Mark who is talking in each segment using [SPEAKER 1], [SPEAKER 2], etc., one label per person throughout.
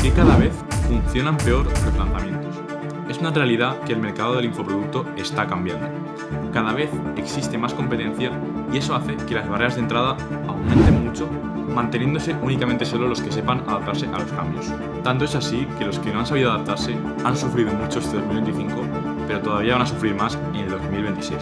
[SPEAKER 1] qué cada vez funcionan peor los lanzamientos? Es una realidad que el mercado del infoproducto está cambiando. Cada vez existe más competencia y eso hace que las barreras de entrada aumenten mucho, manteniéndose únicamente solo los que sepan adaptarse a los cambios. Tanto es así que los que no han sabido adaptarse han sufrido mucho este 2025, pero todavía van a sufrir más en el 2026.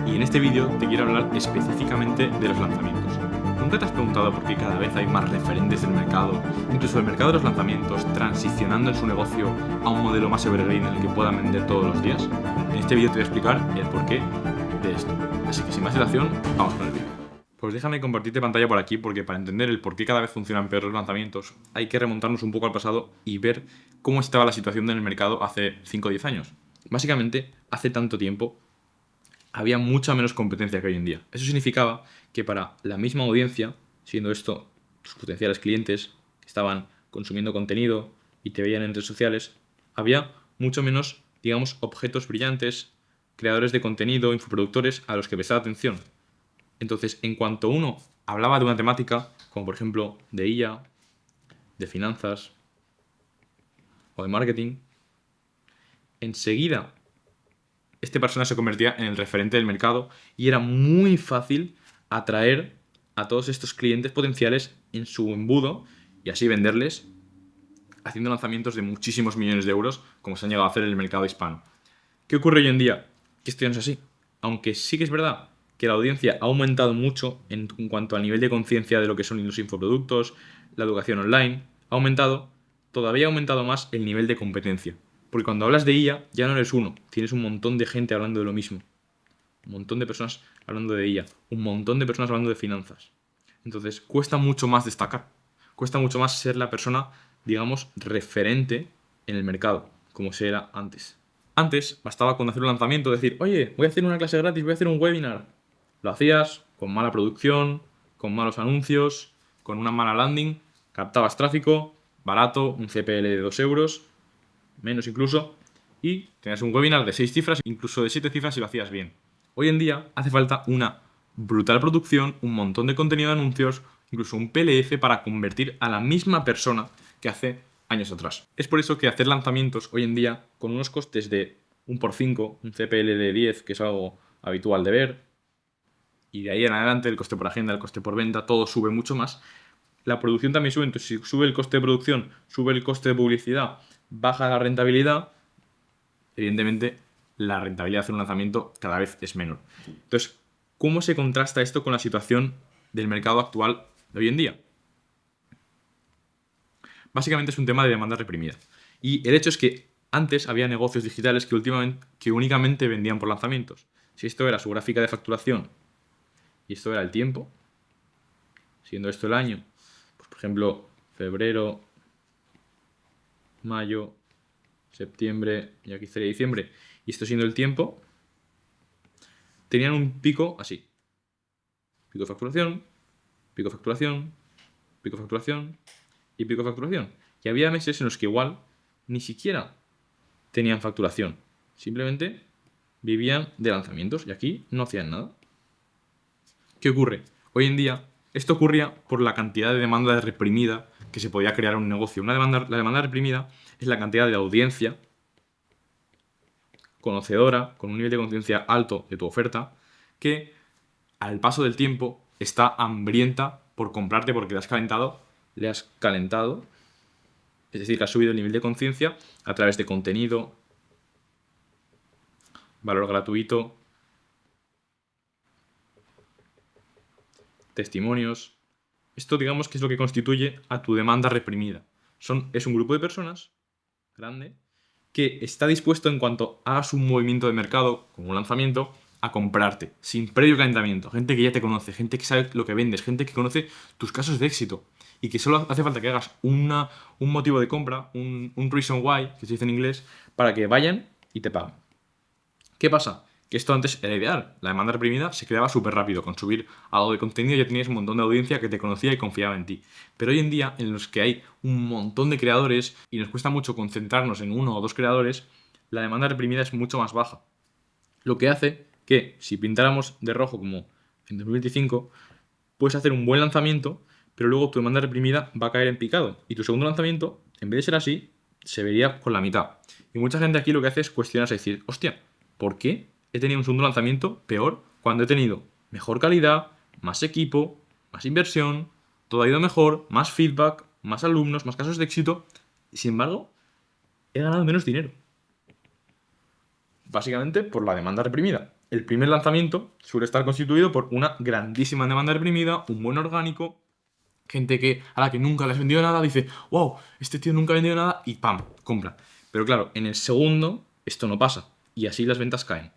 [SPEAKER 1] Y en este vídeo te quiero hablar específicamente de los lanzamientos. ¿Nunca te has preguntado por qué cada vez hay más referentes del mercado, incluso el mercado de los lanzamientos, transicionando en su negocio a un modelo más evergreen en el que puedan vender todos los días? En este vídeo te voy a explicar el porqué de esto. Así que sin más dilación, vamos con el vídeo. Pues déjame compartirte pantalla por aquí porque para entender el por qué cada vez funcionan peor los lanzamientos hay que remontarnos un poco al pasado y ver cómo estaba la situación del mercado hace 5 o 10 años. Básicamente, hace tanto tiempo había mucha menos competencia que hoy en día. Eso significaba que para la misma audiencia, siendo esto tus potenciales clientes que estaban consumiendo contenido y te veían en redes sociales, había mucho menos, digamos, objetos brillantes, creadores de contenido, infoproductores a los que prestar atención. Entonces, en cuanto uno hablaba de una temática, como por ejemplo de IA, de finanzas o de marketing, enseguida esta persona se convertía en el referente del mercado y era muy fácil atraer a todos estos clientes potenciales en su embudo y así venderles haciendo lanzamientos de muchísimos millones de euros como se han llegado a hacer en el mercado hispano. ¿Qué ocurre hoy en día? Que esto ya no es así. Aunque sí que es verdad que la audiencia ha aumentado mucho en cuanto al nivel de conciencia de lo que son los infoproductos, la educación online, ha aumentado, todavía ha aumentado más el nivel de competencia. Porque cuando hablas de IA ya no eres uno, tienes un montón de gente hablando de lo mismo. Un montón de personas hablando de IA, un montón de personas hablando de finanzas. Entonces cuesta mucho más destacar, cuesta mucho más ser la persona, digamos, referente en el mercado, como se era antes. Antes bastaba con hacer un lanzamiento, decir, oye, voy a hacer una clase gratis, voy a hacer un webinar. Lo hacías con mala producción, con malos anuncios, con una mala landing, captabas tráfico, barato, un CPL de 2 euros, menos incluso, y tenías un webinar de 6 cifras, incluso de 7 cifras si lo hacías bien. Hoy en día hace falta una brutal producción, un montón de contenido de anuncios, incluso un PLF para convertir a la misma persona que hace años atrás. Es por eso que hacer lanzamientos hoy en día con unos costes de 1 por 5, un CPL de 10, que es algo habitual de ver, y de ahí en adelante el coste por agenda, el coste por venta, todo sube mucho más. La producción también sube, entonces si sube el coste de producción, sube el coste de publicidad, baja la rentabilidad, evidentemente la rentabilidad de hacer un lanzamiento cada vez es menor. Entonces, ¿cómo se contrasta esto con la situación del mercado actual de hoy en día? Básicamente es un tema de demanda reprimida. Y el hecho es que antes había negocios digitales que únicamente vendían por lanzamientos. Si esto era su gráfica de facturación y esto era el tiempo, siendo esto el año, pues por ejemplo, febrero, mayo, septiembre y aquí estaría diciembre, y esto siendo el tiempo, tenían un pico así. Pico de facturación, pico de facturación, pico de facturación y pico de facturación. Y había meses en los que igual ni siquiera tenían facturación. Simplemente vivían de lanzamientos y aquí no hacían nada. ¿Qué ocurre? Hoy en día esto ocurría por la cantidad de demanda reprimida que se podía crear en un negocio. La demanda reprimida es la cantidad de audiencia conocedora, con un nivel de conciencia alto de tu oferta, que al paso del tiempo está hambrienta por comprarte porque le has calentado, es decir, que has subido el nivel de conciencia a través de contenido, valor gratuito, testimonios. Esto digamos que es lo que constituye a tu demanda reprimida. Es un grupo de personas grande que está dispuesto en cuanto hagas un movimiento de mercado, como un lanzamiento, a comprarte, sin previo calentamiento. Gente que ya te conoce, gente que sabe lo que vendes, gente que conoce tus casos de éxito y que solo hace falta que hagas un motivo de compra, un reason why, que se dice en inglés, para que vayan y te paguen. ¿Qué pasa? Que esto antes era ideal. La demanda reprimida se creaba súper rápido. Con subir algo de contenido ya tenías un montón de audiencia que te conocía y confiaba en ti. Pero hoy en día, en los que hay un montón de creadores y nos cuesta mucho concentrarnos en uno o dos creadores, la demanda reprimida es mucho más baja. Lo que hace que, si pintáramos de rojo como en 2025, puedes hacer un buen lanzamiento, pero luego tu demanda reprimida va a caer en picado. Y tu segundo lanzamiento En vez de ser así, se vería con la mitad. Y mucha gente aquí lo que hace es cuestionarse y decir, hostia, ¿por qué he tenido un segundo lanzamiento peor cuando he tenido mejor calidad, más equipo, más inversión, todo ha ido mejor, más feedback, más alumnos, más casos de éxito? Y sin embargo, he ganado menos dinero. Básicamente por la demanda reprimida. El primer lanzamiento suele estar constituido por una grandísima demanda reprimida, un buen orgánico, gente que a la que nunca le has vendido nada dice, wow, este tío nunca ha vendido nada y ¡pam! Compra. Pero claro, en el segundo esto no pasa y así las ventas caen.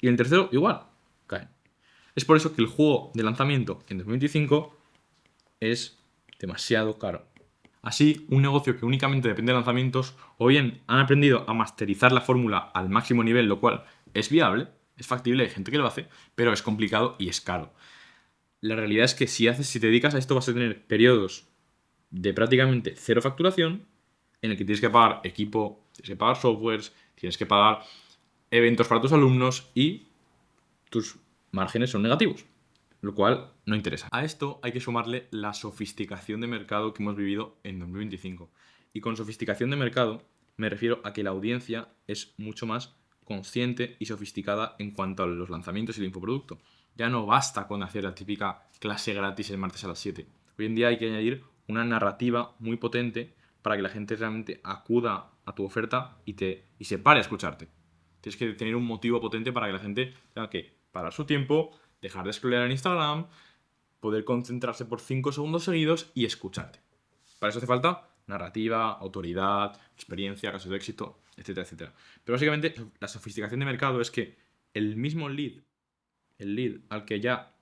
[SPEAKER 1] Y en el tercero igual, caen. Es por eso que el juego de lanzamiento en 2025 es demasiado caro. Así, un negocio que únicamente depende de lanzamientos, o bien han aprendido a masterizar la fórmula al máximo nivel, lo cual es viable, es factible, hay gente que lo hace, pero es complicado y es caro. La realidad es que si te dedicas a esto vas a tener periodos de prácticamente cero facturación, en el que tienes que pagar equipo, tienes que pagar softwares, tienes que pagar eventos para tus alumnos y tus márgenes son negativos, lo cual no interesa. A esto hay que sumarle la sofisticación de mercado que hemos vivido en 2025. Y con sofisticación de mercado me refiero a que la audiencia es mucho más consciente y sofisticada en cuanto a los lanzamientos y el infoproducto. Ya no basta con hacer la típica clase gratis el martes a las 7. Hoy en día hay que añadir una narrativa muy potente para que la gente realmente acuda a tu oferta y se pare a escucharte. Tienes que tener un motivo potente para que la gente tenga que parar su tiempo, dejar de scrollear en Instagram, poder concentrarse por 5 segundos seguidos y escucharte. Para eso hace falta narrativa, autoridad, experiencia, casos de éxito, etcétera, etcétera. Pero básicamente la sofisticación de mercado es que el mismo lead, el lead al que ya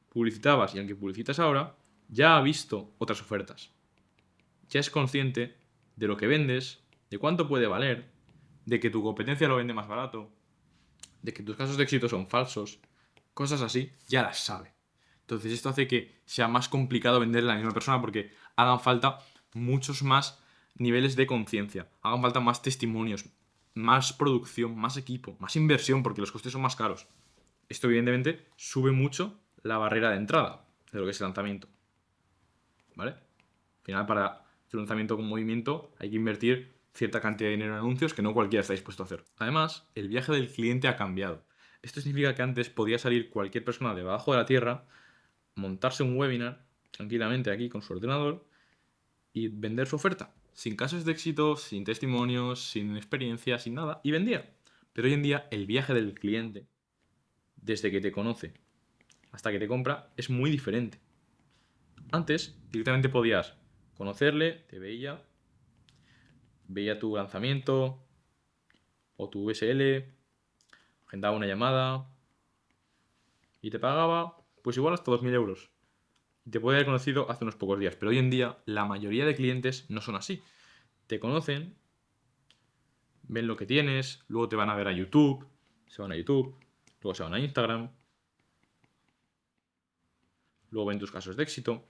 [SPEAKER 1] publicitabas y al que publicitas ahora, ya ha visto otras ofertas. Ya es consciente de lo que vendes, de cuánto puede valer, de que tu competencia lo vende más barato, de que tus casos de éxito son falsos, cosas así, ya las sabe. Entonces esto hace que sea más complicado vender a la misma persona porque hagan falta muchos más niveles de conciencia, hagan falta más testimonios, más producción, más equipo, más inversión porque los costes son más caros. Esto evidentemente sube mucho la barrera de entrada de lo que es el lanzamiento. ¿Vale? Al final para hacer un lanzamiento con movimiento hay que invertir cierta cantidad de dinero en anuncios que no cualquiera está dispuesto a hacer. Además, el viaje del cliente ha cambiado. Esto significa que antes podía salir cualquier persona debajo de la tierra, montarse un webinar tranquilamente aquí con su ordenador y vender su oferta. Sin casos de éxito, sin testimonios, sin experiencia, sin nada. Y vendía. Pero hoy en día el viaje del cliente, desde que te conoce hasta que te compra, es muy diferente. Antes directamente podías conocerle, te veía tu lanzamiento o tu USL, agendaba una llamada y te pagaba pues igual hasta 2.000 euros. Y te puede haber conocido hace unos pocos días, pero hoy en día la mayoría de clientes no son así. Te conocen, ven lo que tienes, luego te van a ver a YouTube, se van a YouTube, luego se van a Instagram, luego ven tus casos de éxito,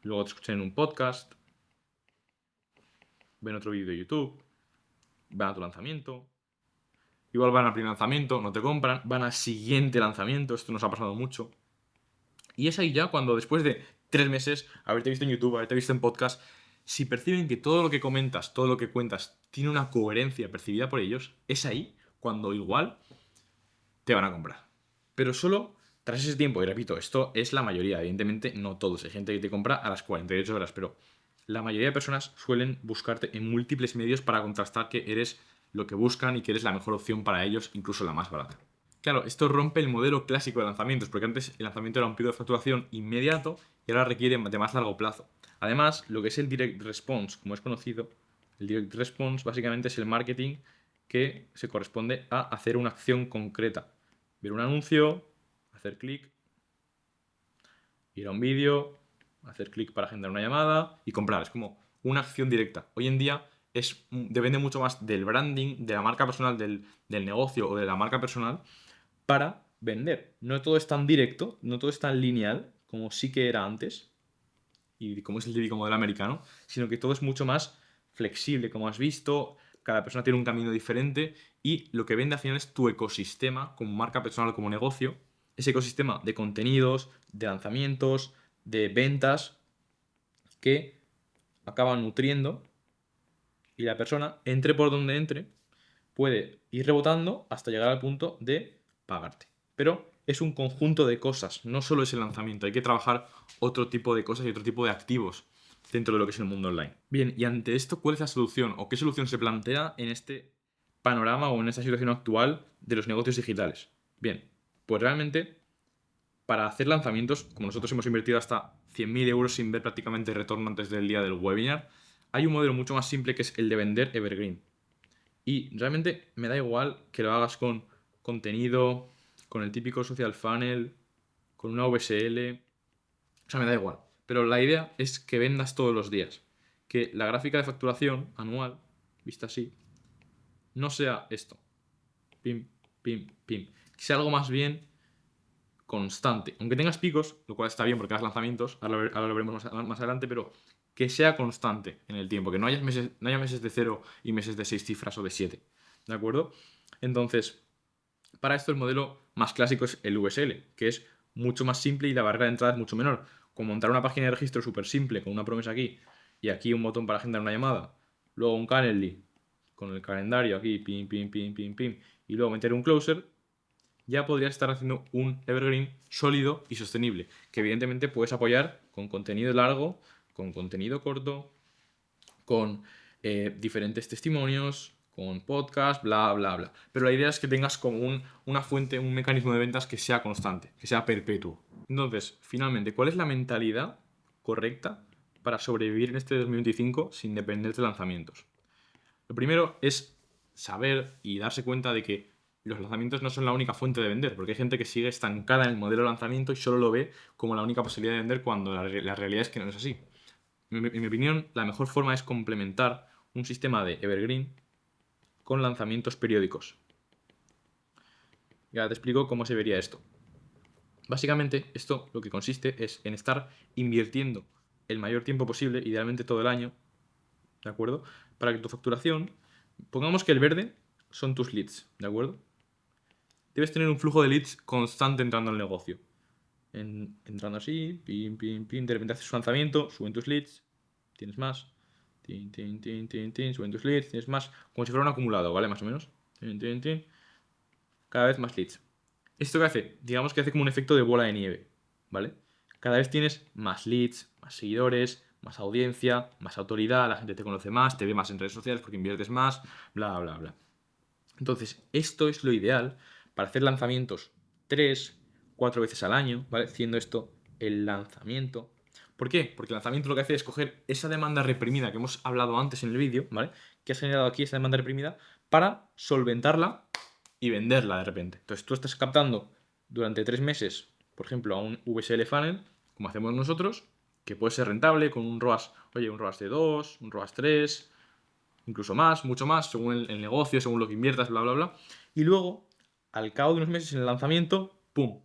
[SPEAKER 1] luego te escuchan en un podcast, ven otro vídeo de YouTube, van a tu lanzamiento, igual van al primer lanzamiento, no te compran, van al siguiente lanzamiento, esto nos ha pasado mucho. Y es ahí ya cuando después de 3 meses, haberte visto en YouTube, haberte visto en podcast, si perciben que todo lo que comentas, todo lo que cuentas, tiene una coherencia percibida por ellos, es ahí cuando igual te van a comprar. Pero solo tras ese tiempo, y repito, esto es la mayoría, evidentemente no todos, hay gente que te compra a las 48 horas, pero la mayoría de personas suelen buscarte en múltiples medios para contrastar que eres lo que buscan y que eres la mejor opción para ellos, incluso la más barata. Claro, esto rompe el modelo clásico de lanzamientos, porque antes el lanzamiento era un periodo de facturación inmediato y ahora requiere de más largo plazo. Además, lo que es el direct response, como es conocido, el direct response básicamente es el marketing que se corresponde a hacer una acción concreta. Ver un anuncio, hacer clic, ir a un vídeo, hacer clic para agendar una llamada y comprar. Es como una acción directa. Hoy en día depende mucho más del branding, de la marca personal, del negocio o de la marca personal para vender. No todo es tan directo, no todo es tan lineal como sí que era antes y como es el típico modelo americano, sino que todo es mucho más flexible, como has visto, cada persona tiene un camino diferente y lo que vende al final es tu ecosistema como marca personal, como negocio, ese ecosistema de contenidos, de lanzamientos, de ventas que acaba nutriendo y la persona, entre por donde entre, puede ir rebotando hasta llegar al punto de pagarte. Pero es un conjunto de cosas, no solo es el lanzamiento, hay que trabajar otro tipo de cosas y otro tipo de activos dentro de lo que es el mundo online. Bien, y ante esto, ¿cuál es la solución o qué solución se plantea en este panorama o en esta situación actual de los negocios digitales? Bien, pues realmente para hacer lanzamientos, como nosotros hemos invertido hasta 100.000 euros sin ver prácticamente retorno antes del día del webinar, hay un modelo mucho más simple que es el de vender evergreen. Y realmente me da igual que lo hagas con contenido, con el típico social funnel, con una VSL. O sea, me da igual. Pero la idea es que vendas todos los días. Que la gráfica de facturación anual, vista así, no sea esto. Pim, pim, pim. Que sea algo más bien constante. Aunque tengas picos, lo cual está bien porque hagas lanzamientos, ahora lo veremos más adelante, pero que sea constante en el tiempo, que no haya meses de 0 y meses de 6 cifras o de 7. ¿De acuerdo? Entonces, para esto el modelo más clásico es el VSL, que es mucho más simple y la barrera de entrada es mucho menor. Con montar una página de registro súper simple, con una promesa aquí, y aquí un botón para agendar una llamada, luego un Calendly, con el calendario aquí, pim, pim, pim, pim, pim, y luego meter un closer, ya podrías estar haciendo un evergreen sólido y sostenible, que evidentemente puedes apoyar con contenido largo, con contenido corto, con diferentes testimonios, con podcast, bla, bla, bla. Pero la idea es que tengas como una fuente, un mecanismo de ventas que sea constante, que sea perpetuo. Entonces, finalmente, ¿cuál es la mentalidad correcta para sobrevivir en este 2025 sin depender de lanzamientos? Lo primero es saber y darse cuenta de que los lanzamientos no son la única fuente de vender, porque hay gente que sigue estancada en el modelo de lanzamiento y solo lo ve como la única posibilidad de vender cuando la realidad es que no es así. En mi opinión, la mejor forma es complementar un sistema de evergreen con lanzamientos periódicos. Y ahora te explico cómo se vería esto. Básicamente, esto lo que consiste es en estar invirtiendo el mayor tiempo posible, idealmente todo el año, ¿de acuerdo? Para que tu facturación, pongamos que el verde son tus leads, ¿de acuerdo? Debes tener un flujo de leads constante entrando al negocio. Entrando así, pim, pim, pim, de repente haces un lanzamiento, suben tus leads, tienes más, tin, tin, tin, tin, tin, suben tus leads, tienes más, como si fuera un acumulado, ¿vale? Más o menos. Tin, tin, tin, cada vez más leads. ¿Esto qué hace? Digamos que hace como un efecto de bola de nieve, ¿vale? Cada vez tienes más leads, más seguidores, más audiencia, más autoridad, la gente te conoce más, te ve más en redes sociales porque inviertes más, bla, bla, bla. Entonces, esto es lo ideal para hacer lanzamientos 3, 4 veces al año, ¿vale? Siendo esto el lanzamiento. ¿Por qué? Porque el lanzamiento lo que hace es coger esa demanda reprimida que hemos hablado antes en el vídeo, ¿vale? Que has generado aquí esa demanda reprimida para solventarla y venderla de repente. Entonces, tú estás captando durante 3 meses, por ejemplo, a un VSL funnel, como hacemos nosotros, que puede ser rentable con un ROAS, oye, un ROAS de 2, un ROAS 3, incluso más, mucho más, según el negocio, según lo que inviertas, bla, bla, bla. Y luego, al cabo de unos meses en el lanzamiento, ¡pum!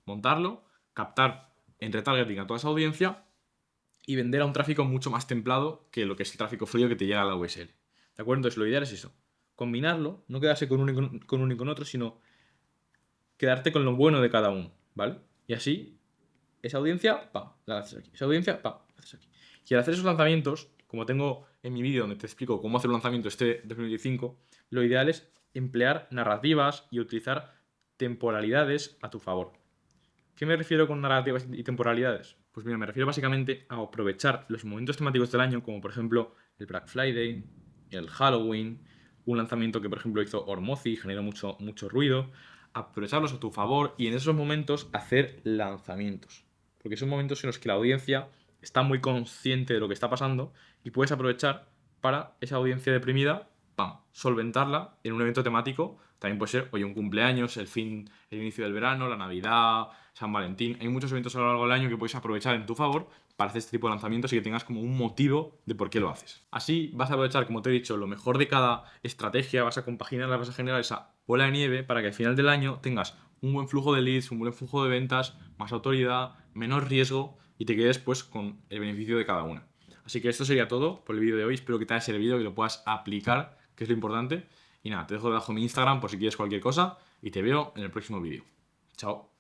[SPEAKER 1] Montarlo, captar en retargeting a toda esa audiencia y vender a un tráfico mucho más templado que lo que es el tráfico frío que te llega a la USL. ¿De acuerdo? Entonces, lo ideal es eso. Combinarlo, no quedarse con uno y con otro, sino quedarte con lo bueno de cada uno, ¿vale? Y así, esa audiencia, ¡pam!, la haces aquí. Esa audiencia, ¡pam!, la haces aquí. Y al hacer esos lanzamientos, como tengo en mi vídeo donde te explico cómo hacer un lanzamiento este 2025, lo ideal es emplear narrativas y utilizar temporalidades a tu favor. ¿Qué me refiero con narrativas y temporalidades? Pues mira, me refiero básicamente a aprovechar los momentos temáticos del año, como por ejemplo el Black Friday, el Halloween, un lanzamiento que por ejemplo hizo Hormozi y generó mucho, mucho ruido, aprovecharlos a tu favor y en esos momentos hacer lanzamientos. Porque son momentos en los que la audiencia está muy consciente de lo que está pasando y puedes aprovechar para esa audiencia deprimida, ¡pam!, solventarla en un evento temático. También puede ser, oye, un cumpleaños, el inicio del verano, la Navidad, San Valentín. Hay muchos eventos a lo largo del año que puedes aprovechar en tu favor para hacer este tipo de lanzamientos y que tengas como un motivo de por qué lo haces. Así vas a aprovechar, como te he dicho, lo mejor de cada estrategia, vas a compaginarla, vas a generar esa bola de nieve para que al final del año tengas un buen flujo de leads, un buen flujo de ventas, más autoridad, menos riesgo y te quedes pues con el beneficio de cada una. Así que esto sería todo por el vídeo de hoy. Espero que te haya servido y lo puedas aplicar, que es lo importante. Y nada, te dejo debajo mi Instagram por si quieres cualquier cosa y te veo en el próximo vídeo. Chao.